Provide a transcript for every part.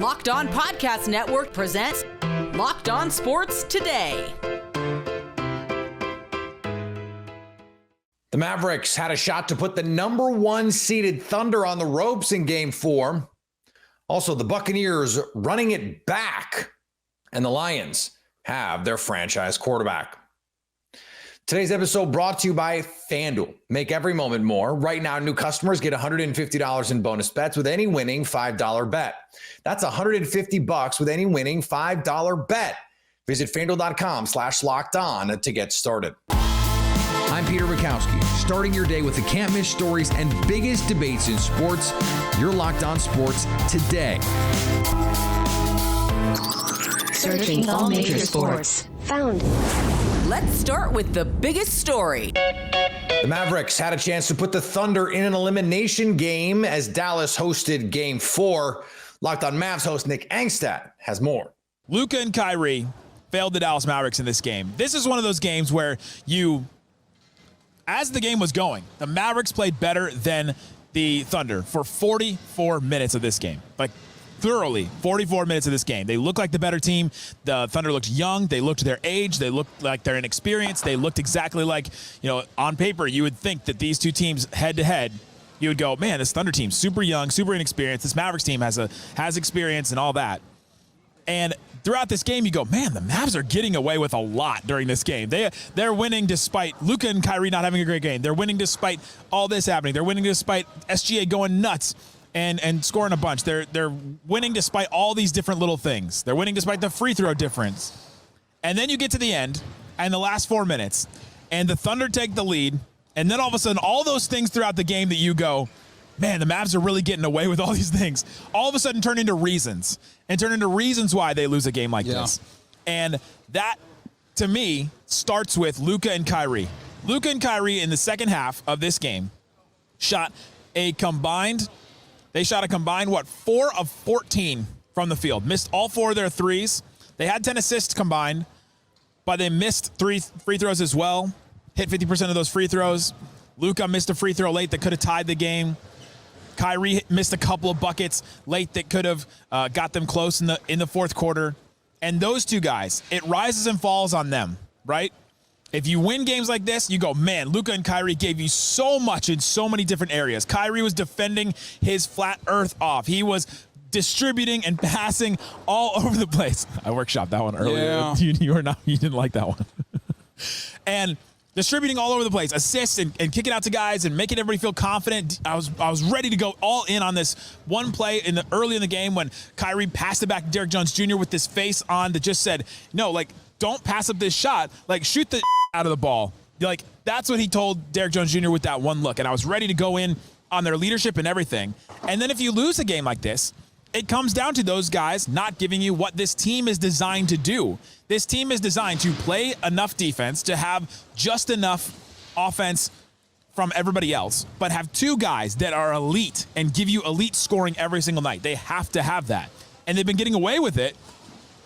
Locked On Podcast Network presents Locked On Sports Today. The Mavericks had a shot to put the number 1 seeded Thunder on the ropes in Game 4. Also, the Buccaneers running it back, and the Lions have their franchise quarterback. Today's episode brought to you by FanDuel. Make every moment more. Right now, new customers get $150 in bonus bets with any winning $5 bet. That's $150 with any winning $5 bet. Visit FanDuel.com/lockedon to get started. I'm Peter Bukowski, starting your day with the can't-miss stories and biggest debates in sports. You're Locked On Sports Today. Searching all major sports. Found. Let's start with the biggest story. The Mavericks had a chance to put the Thunder in an elimination game as Dallas hosted Game 4. Locked On Mavs host Nick Angstad has more. Luka and Kyrie failed the Dallas Mavericks in this game. This is one of those games where as the game was going, the Mavericks played better than the Thunder for 44 minutes of this game. Like, thoroughly, 44 minutes of this game. They looked like the better team. The Thunder looked young. They looked their age. They looked like they're inexperienced. They looked exactly like, on paper, you would think that these two teams head-to-head, you would go, man, this Thunder team, super young, super inexperienced. This Mavericks team has experience and all that. And throughout this game, you go, man, the Mavs are getting away with a lot during this game. They're winning despite Luka and Kyrie not having a great game. They're winning despite all this happening. They're winning despite SGA going nuts and scoring a bunch. They're winning despite all these different little things. They're winning despite the free throw difference. And then you get to the end and the last 4 minutes, and the Thunder take the lead, and then all of a sudden, all those things throughout the game that you go, man, the Mavs are really getting away with all these things, all of a sudden turn into reasons why they lose a game like this. And that, to me, starts with Luka and Kyrie. Luka and Kyrie in the second half of this game shot a combined, 4 of 14 from the field. Missed all 4 of their threes. They had 10 assists combined, but they missed 3 free throws as well. Hit 50% of those free throws. Luka missed a free throw late that could have tied the game. Kyrie missed a couple of buckets late that could have got them close in the fourth quarter. And those two guys, it rises and falls on them, right? If you win games like this, you go, man, Luka and Kyrie gave you so much in so many different areas. Kyrie was defending his flat earth off. He was distributing and passing all over the place. I workshopped that one earlier. Yeah. You didn't like that one. And distributing all over the place, assists and kicking out to guys and making everybody feel confident. I was ready to go all in on this one play early in the game when Kyrie passed it back to Derrick Jones Jr. with this face on that just said, no, like, don't pass up this shot. Like, shoot the out of the ball. Like, that's what he told Derrick Jones Jr. with that one look. And I was ready to go in on their leadership and everything. And then if you lose a game like this, it comes down to those guys not giving you what this team is designed to do. This team is designed to play enough defense, to have just enough offense from everybody else, but have 2 guys that are elite and give you elite scoring every single night. They have to have that. And they've been getting away with it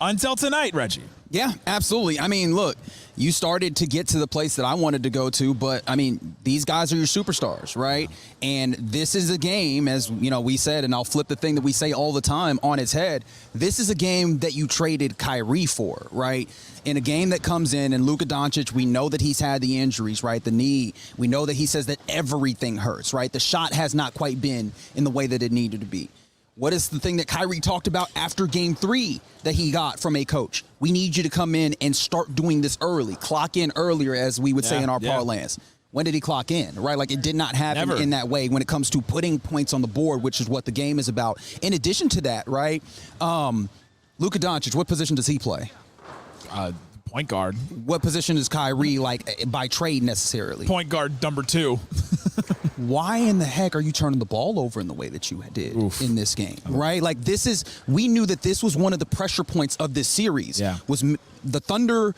until tonight, Reggie. Yeah, absolutely. I mean, look, you started to get to the place that I wanted to go to, but I mean, these guys are your superstars, right? And this is a game, as we said, and I'll flip the thing that we say all the time on its head. This is a game that you traded Kyrie for, right? In a game that comes in, and Luka Doncic, we know that he's had the injuries, right? The knee. We know that he says that everything hurts, right? The shot has not quite been in the way that it needed to be. What is the thing that Kyrie talked about after Game 3 that he got from a coach? We need you to come in and start doing this early. Clock in earlier, as we would say in our parlance. When did he clock in, right? Like, it did not happen in that way when it comes to putting points on the board, which is what the game is about. In addition to that, right, Luka Doncic, what position does he play? Point guard. What position is Kyrie, like, by trade necessarily? Point guard number 2. Why in the heck are you turning the ball over in the way that you did in this game, right? Like, we knew that this was one of the pressure points of this series. Yeah. Was the Thunder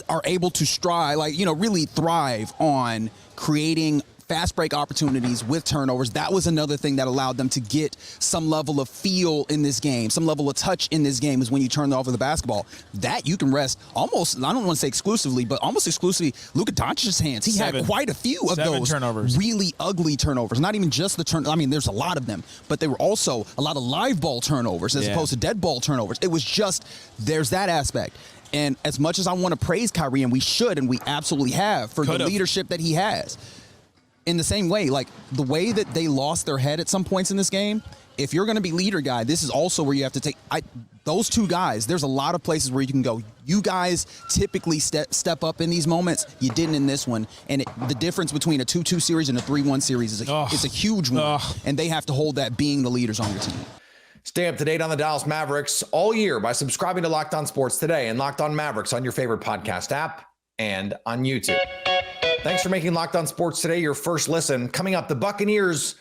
are able to strive, really thrive on creating fast break opportunities with turnovers. That was another thing that allowed them to get some level of feel in this game, some level of touch in this game is when you turn off of the basketball. That you can rest almost, I don't want to say exclusively, but almost exclusively Luka Doncic's hands. He had quite a few of those turnovers. Really ugly turnovers. Not even just the turn. I mean, there's a lot of them, but they were also a lot of live ball turnovers as opposed to dead ball turnovers. It was just, there's that aspect. And as much as I want to praise Kyrie, and we should, and we absolutely have, for the leadership that he has, in the same way, like the way that they lost their head at some points in this game, if you're going to be leader guy, this is also where you have to take those two guys. There's a lot of places where you can go. You guys typically step up in these moments. You didn't in this one. And the difference between a 2-2 series and a 3-1 series is a huge one. And they have to hold that being the leaders on your team. Stay up to date on the Dallas Mavericks all year by subscribing to Locked On Sports Today and Locked On Mavericks on your favorite podcast app and on YouTube. Thanks for making Locked On Sports Today your first listen. Coming up, the Buccaneers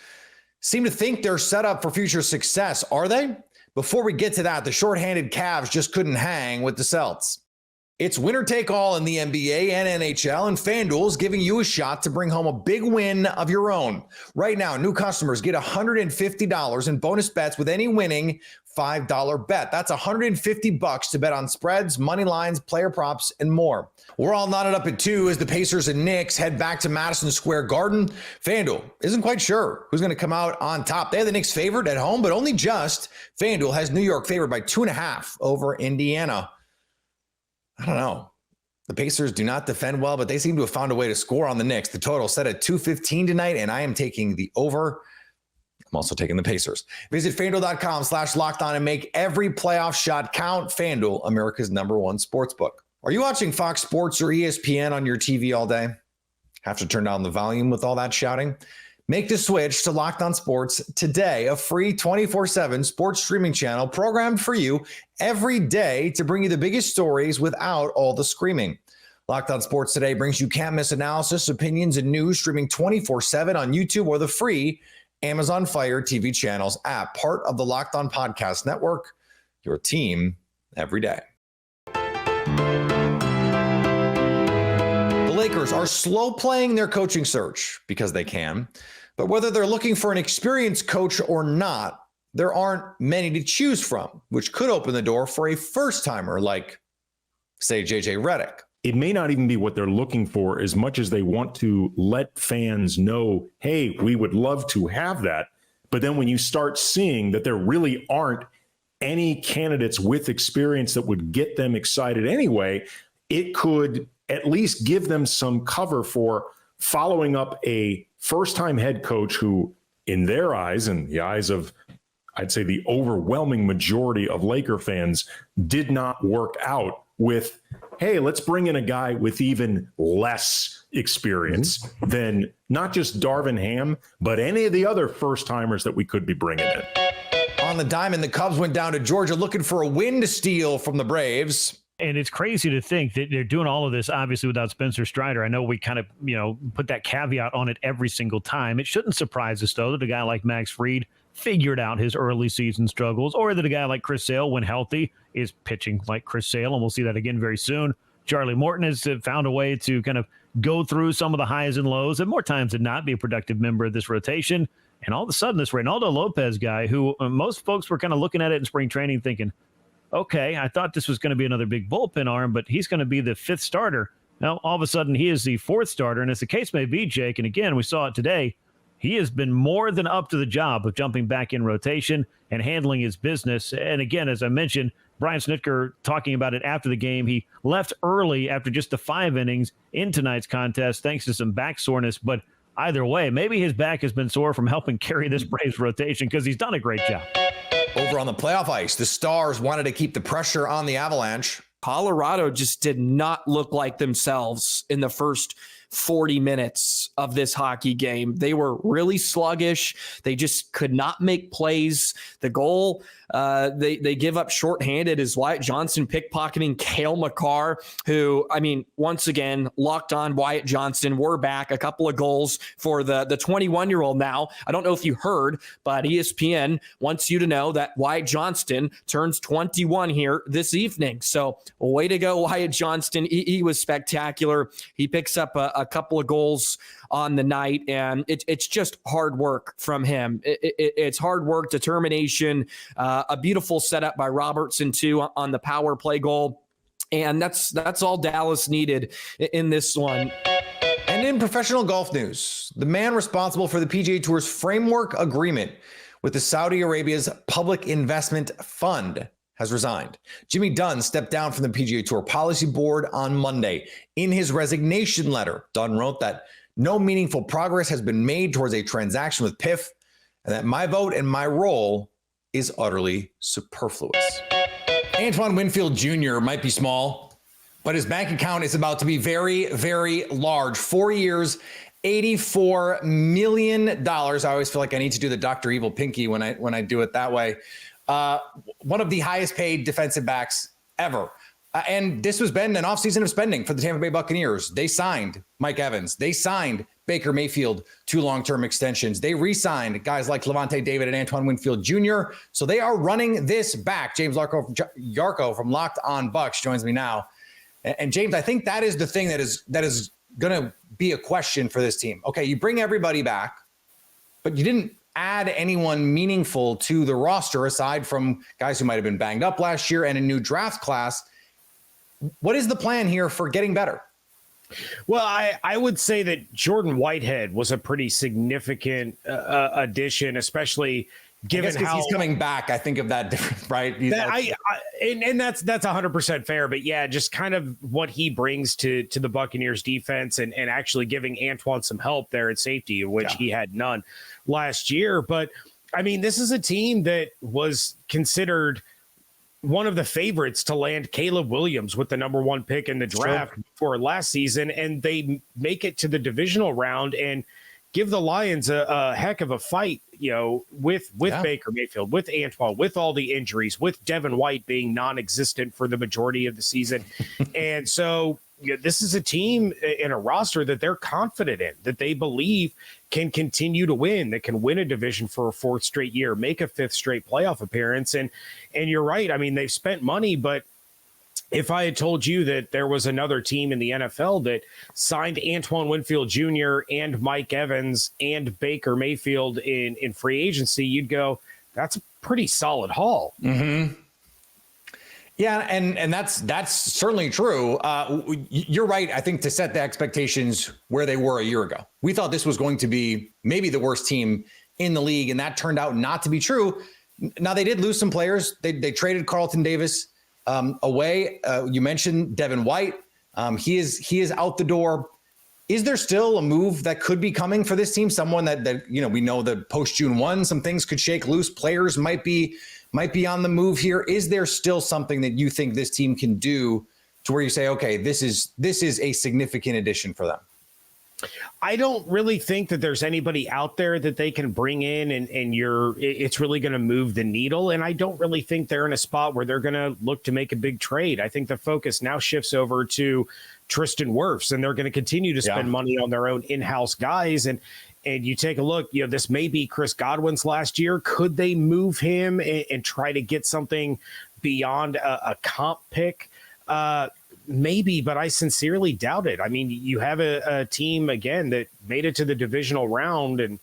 seem to think they're set up for future success. Are they? Before we get to that, the shorthanded Cavs just couldn't hang with the Celts. It's winner take all in the NBA and NHL, and FanDuel is giving you a shot to bring home a big win of your own. Right now, new customers get $150 in bonus bets with any winning $5 bet. That's $150 to bet on spreads, money lines, player props, and more. We're all knotted up at 2 as the Pacers and Knicks head back to Madison Square Garden. FanDuel isn't quite sure who's going to come out on top. They have the Knicks favored at home, but only just. FanDuel has New York favored by 2.5 over Indiana. I don't know. The Pacers do not defend well, but they seem to have found a way to score on the Knicks. The total set at 215 tonight, and I am taking the over. I'm also taking the Pacers. Visit FanDuel.com/lockedon and make every playoff shot count. FanDuel, America's #1 sportsbook. Are you watching Fox Sports or ESPN on your TV all day? Have to turn down the volume with all that shouting? Make the switch to Locked On Sports today, a free 24/7 sports streaming channel programmed for you every day to bring you the biggest stories without all the screaming. Locked On Sports Today brings you can't-miss analysis, opinions, and news streaming 24/7 on YouTube or the free Amazon Fire TV channels app, part of the Locked On Podcast Network, your team every day. The Lakers are slow playing their coaching search because they can, but whether they're looking for an experienced coach or not, there aren't many to choose from, which could open the door for a first-timer like, say, JJ Redick. It may not even be what they're looking for as much as they want to let fans know, hey, we would love to have that. But then when you start seeing that there really aren't any candidates with experience that would get them excited anyway, it could at least give them some cover for following up a first-time head coach who, in their eyes and the eyes of, I'd say, the overwhelming majority of Laker fans, did not work out with, hey, let's bring in a guy with even less experience than not just Darvin Ham, but any of the other first-timers that we could be bringing in. On the diamond, the Cubs went down to Georgia looking for a win to steal from the Braves. And it's crazy to think that they're doing all of this, obviously, without Spencer Strider. I know we kind of, put that caveat on it every single time. It shouldn't surprise us, though, that a guy like Max Fried figured out his early season struggles, or that a guy like Chris Sale, when healthy, is pitching like Chris Sale, and we'll see that again very soon. Charlie Morton has found a way to kind of go through some of the highs and lows, and more times than not be a productive member of this rotation. And all of a sudden, this Reynaldo Lopez guy, who most folks were kind of looking at it in spring training thinking, okay, I thought this was going to be another big bullpen arm, but he's going to be the 5th starter. Now, all of a sudden, he is the 4th starter, and as the case may be, Jake, and again, we saw it today, he has been more than up to the job of jumping back in rotation and handling his business. And again, as I mentioned, Brian Snitker talking about it after the game, he left early after just the 5 innings in tonight's contest thanks to some back soreness, but either way, maybe his back has been sore from helping carry this Braves rotation because he's done a great job. Over on the playoff ice, the Stars wanted to keep the pressure on the Avalanche. Colorado just did not look like themselves in the first 40 minutes of this hockey game. They were really sluggish. They just could not make plays. The goal they give up shorthanded is Wyatt Johnston pickpocketing Cale Makar, who, I mean, once again, locked on Wyatt Johnston. We're back. A couple of goals for the 21-year-old now. I don't know if you heard, but ESPN wants you to know that Wyatt Johnston turns 21 here this evening. So way to go, Wyatt Johnston. He was spectacular. He picks up a a couple of goals on the night, and it's just hard work from him. It's hard work, determination, a beautiful setup by Robertson too on the power play goal. And that's all Dallas needed in this one. And in professional golf news, the man responsible for the PGA Tour's framework agreement with the Saudi Arabia's Public Investment Fund has resigned. Jimmy Dunn stepped down from the PGA Tour Policy Board on Monday. In his resignation letter, Dunn wrote that no meaningful progress has been made towards a transaction with PIF, and that my vote and my role is utterly superfluous. Antoine Winfield Jr. might be small, but his bank account is about to be very, very large. 4 years, $84 million. I always feel like I need to do the Dr. Evil Pinky when I do it that way. One of the highest paid defensive backs ever. And this has been an offseason of spending for the Tampa Bay Buccaneers. They signed Mike Evans. They signed Baker Mayfield 2 long-term extensions. They re-signed guys like Levante David and Antoine Winfield Jr. So they are running this back. James Yarko from Locked On Bucks joins me now. And James, I think that is the thing that is going to be a question for this team. Okay, you bring everybody back, but you didn't add anyone meaningful to the roster aside from guys who might have been banged up last year and a new draft class. What is the plan here for getting better? Well, I would say that Jordan Whitehead was a pretty significant addition, especially given how he's coming back. I think of that different, right? And that's 100% fair. But yeah, just kind of what he brings to the Buccaneers defense and actually giving Antoine some help there at safety, which he had none last year. But I mean, this is a team that was considered one of the favorites to land Caleb Williams with the number 1 pick in the draft for last season. And they make it to the divisional round and give the Lions a heck of a fight, with Baker Mayfield, with Antoine, with all the injuries, with Devin White being non-existent for the majority of the season. And so this is a team in a roster that they're confident in, that they believe can continue to win, that can win a division for a 4th straight year, make a 5th straight playoff appearance. And you're right. I mean, they've spent money, but if I had told you that there was another team in the NFL that signed Antoine Winfield Jr. and Mike Evans and Baker Mayfield in free agency, you'd go, that's a pretty solid haul. Mm-hmm. Yeah, and that's certainly true. You're right, I think, to set the expectations where they were a year ago. We thought this was going to be maybe the worst team in the league, and that turned out not to be true. Now, they did lose some players. They traded Carlton Davis away. You mentioned Devin White. He is out the door. Is there still a move that could be coming for this team? Someone that we know that post June 1, some things could shake loose. Players might be on the move here. Is there still something that you think this team can do to where you say, okay, this is a significant addition for them? I don't really think that there's anybody out there that they can bring in and it's really going to move the needle. And I don't really think they're in a spot where they're going to look to make a big trade. I think the focus now shifts over to Tristan Wirfs, and they're going to continue to spend money on their own in-house guys. And you take a look, this may be Chris Godwin's last year. Could they move him and try to get something beyond a comp pick? Maybe, but I sincerely doubt it. I mean, you have a team again that made it to the divisional round and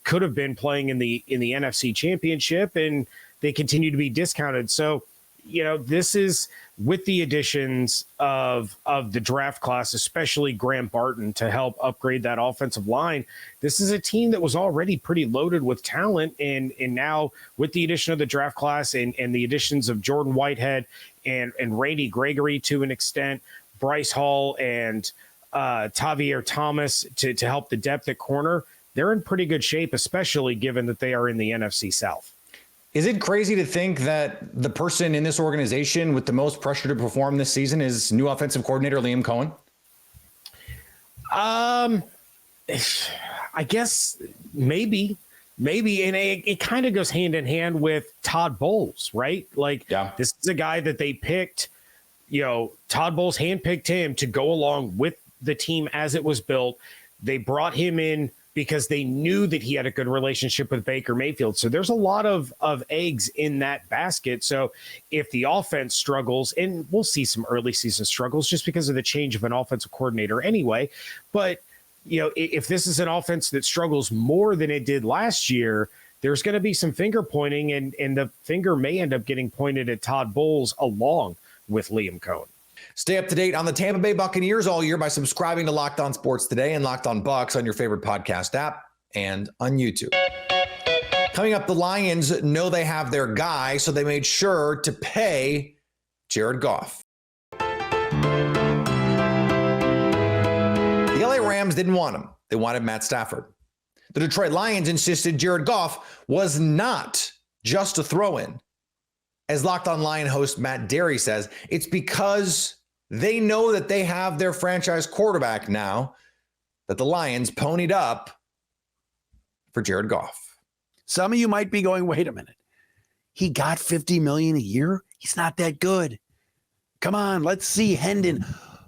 could have been playing in the NFC Championship, and they continue to be discounted. So, this is with the additions of the draft class, especially Graham Barton to help upgrade that offensive line. This is a team that was already pretty loaded with talent, and now with the addition of the draft class and the additions of Jordan Whitehead and Randy Gregory to an extent, Bryce Hall and Tavier Thomas to help the depth at corner, they're in pretty good shape, especially given that they are in the NFC South. Is it crazy to think that the person in this organization with the most pressure to perform this season is new offensive coordinator Liam Cohen? I guess maybe, and it kind of goes hand in hand with Todd Bowles, right? This is a guy that they picked. Todd Bowles handpicked him to go along with the team as it was built. They brought him in because they knew that he had a good relationship with Baker Mayfield. So there's a lot of eggs in that basket. So if the offense struggles, and we'll see some early season struggles just because of the change of an offensive coordinator anyway, but if this is an offense that struggles more than it did last year, there's going to be some finger pointing, and the finger may end up getting pointed at Todd Bowles along with Liam Cohen. Stay up to date on the Tampa Bay Buccaneers all year by subscribing to Locked On Sports Today and Locked On Bucs on your favorite podcast app and on YouTube. Coming up, the Lions know they have their guy, so they made sure to pay Jared Goff. The LA Rams didn't want him. They wanted Matt Stafford. The Detroit Lions insisted Jared Goff was not just a throw-in. As Locked On Lion host Matt Derry says, it's because they know that they have their franchise quarterback now that the Lions ponied up for Jared Goff. Some of you might be going, wait a minute. He got $50 million a year? He's not that good. Come on, let's see Hendon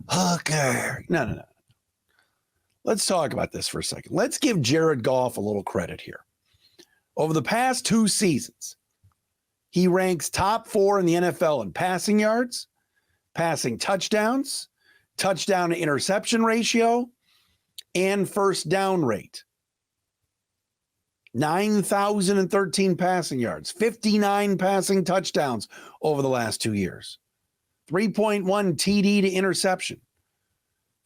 Hooker. No. Let's talk about this for a second. Let's give Jared Goff a little credit here. Over the past 2 seasons, he ranks top 4 in the NFL in passing yards, passing touchdowns, touchdown to interception ratio, and first down rate. 9,013 passing yards, 59 passing touchdowns over the last 2 years, 3.1 TD to interception,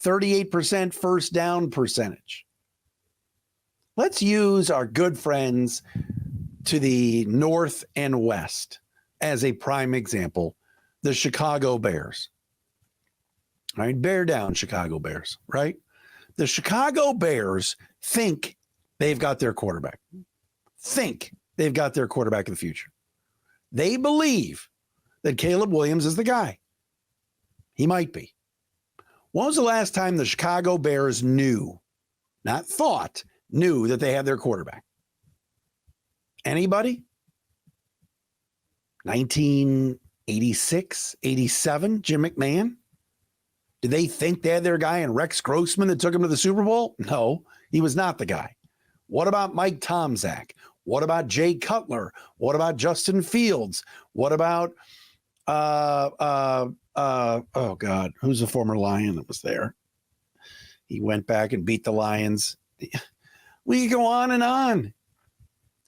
38% first down percentage. Let's use our good friends to the north and west as a prime example, the Chicago Bears. All right, bear down, Chicago Bears, right? The Chicago Bears think they've got their quarterback. Think they've got their quarterback of the future. They believe that Caleb Williams is the guy. He might be. When was the last time the Chicago Bears knew, not thought, knew that they had their quarterback? Anybody? 1986, 87, Jim McMahon? Did they think they had their guy in Rex Grossman that took him to the Super Bowl? No, he was not the guy. What about Mike Tomczak? What about Jay Cutler? What about Justin Fields? What about, oh God, who's the former Lion that was there? He went back and beat the Lions. We could go on and on.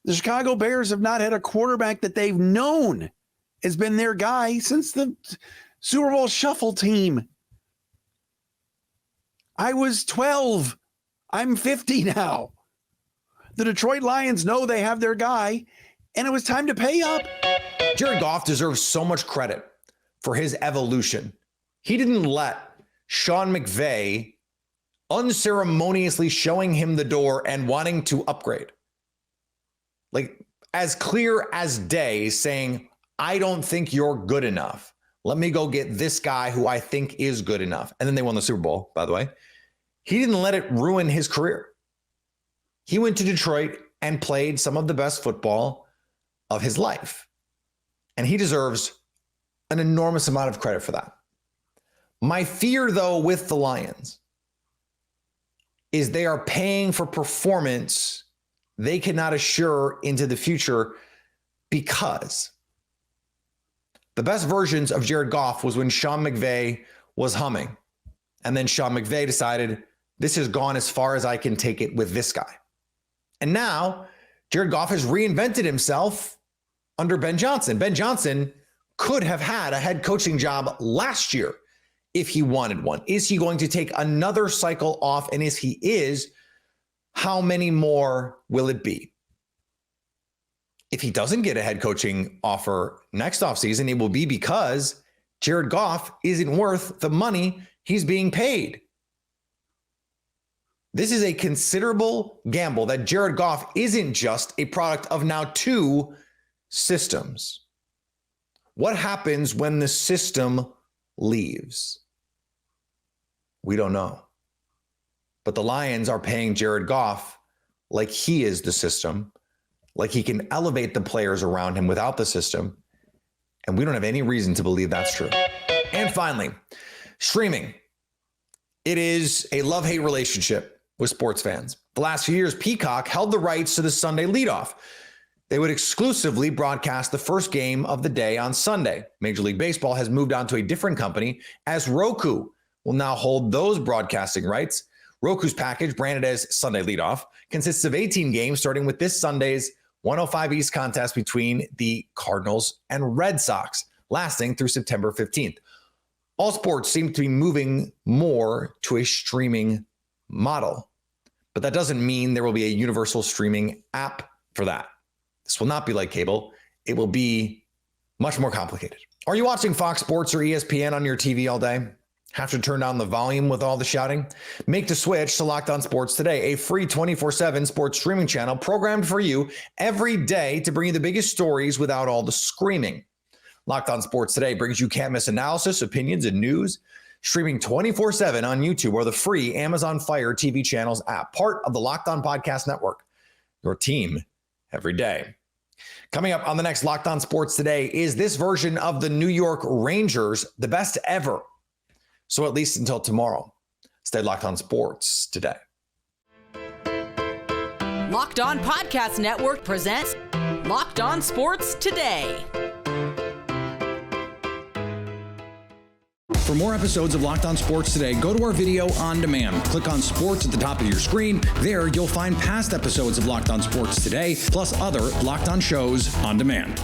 The Chicago Bears have not had a quarterback that they've known has been their guy since the Super Bowl shuffle team. I was 12. I'm 50 now. The Detroit Lions know they have their guy, and it was time to pay up. Jared Goff deserves so much credit for his evolution. He didn't let Sean McVay unceremoniously showing him the door and wanting to upgrade. Like, as clear as day, saying, I don't think you're good enough. Let me go get this guy who I think is good enough. And then they won the Super Bowl, by the way. He didn't let it ruin his career. He went to Detroit and played some of the best football of his life. And he deserves an enormous amount of credit for that. My fear, though, with the Lions is they are paying for performance they cannot assure into the future, because the best versions of Jared Goff was when Sean McVay was humming. And then Sean McVay decided, this has gone as far as I can take it with this guy. And now Jared Goff has reinvented himself under Ben Johnson. Ben Johnson could have had a head coaching job last year if he wanted one. Is he going to take another cycle off? And if he is, how many more will it be? If he doesn't get a head coaching offer next offseason, it will be because Jared Goff isn't worth the money he's being paid. This is a considerable gamble that Jared Goff isn't just a product of now 2 systems. What happens when the system leaves? We don't know. But the Lions are paying Jared Goff like he is the system, like he can elevate the players around him without the system. And we don't have any reason to believe that's true. And finally, streaming. It is a love-hate relationship with sports fans. The last few years, Peacock held the rights to the Sunday leadoff. They would exclusively broadcast the first game of the day on Sunday. Major League Baseball has moved on to a different company, as Roku will now hold those broadcasting rights. Roku's package, branded as Sunday Leadoff, consists of 18 games, starting with this Sunday's 105 East contest between the Cardinals and Red Sox, lasting through September 15th. All sports seem to be moving more to a streaming model, but that doesn't mean there will be a universal streaming app for that. This will not be like cable. It will be much more complicated. Are you watching Fox Sports or ESPN on your TV all day? Have to turn down the volume with all the shouting? Make the switch to Locked On Sports Today, a free 24/7 sports streaming channel programmed for you every day to bring you the biggest stories without all the screaming. Locked On Sports Today brings you can't-miss analysis, opinions, and news, streaming 24/7 on YouTube or the free Amazon Fire TV channels app, part of the Locked On Podcast Network. Your team every day. Coming up on the next Locked On Sports Today, is this version of the New York Rangers the best ever? So at least until tomorrow, stay locked on sports today. Locked On Podcast Network presents Locked On Sports Today. For more episodes of Locked On Sports Today, go to our video on demand. Click on sports at the top of your screen. There, you'll find past episodes of Locked On Sports Today, plus other Locked On shows on demand.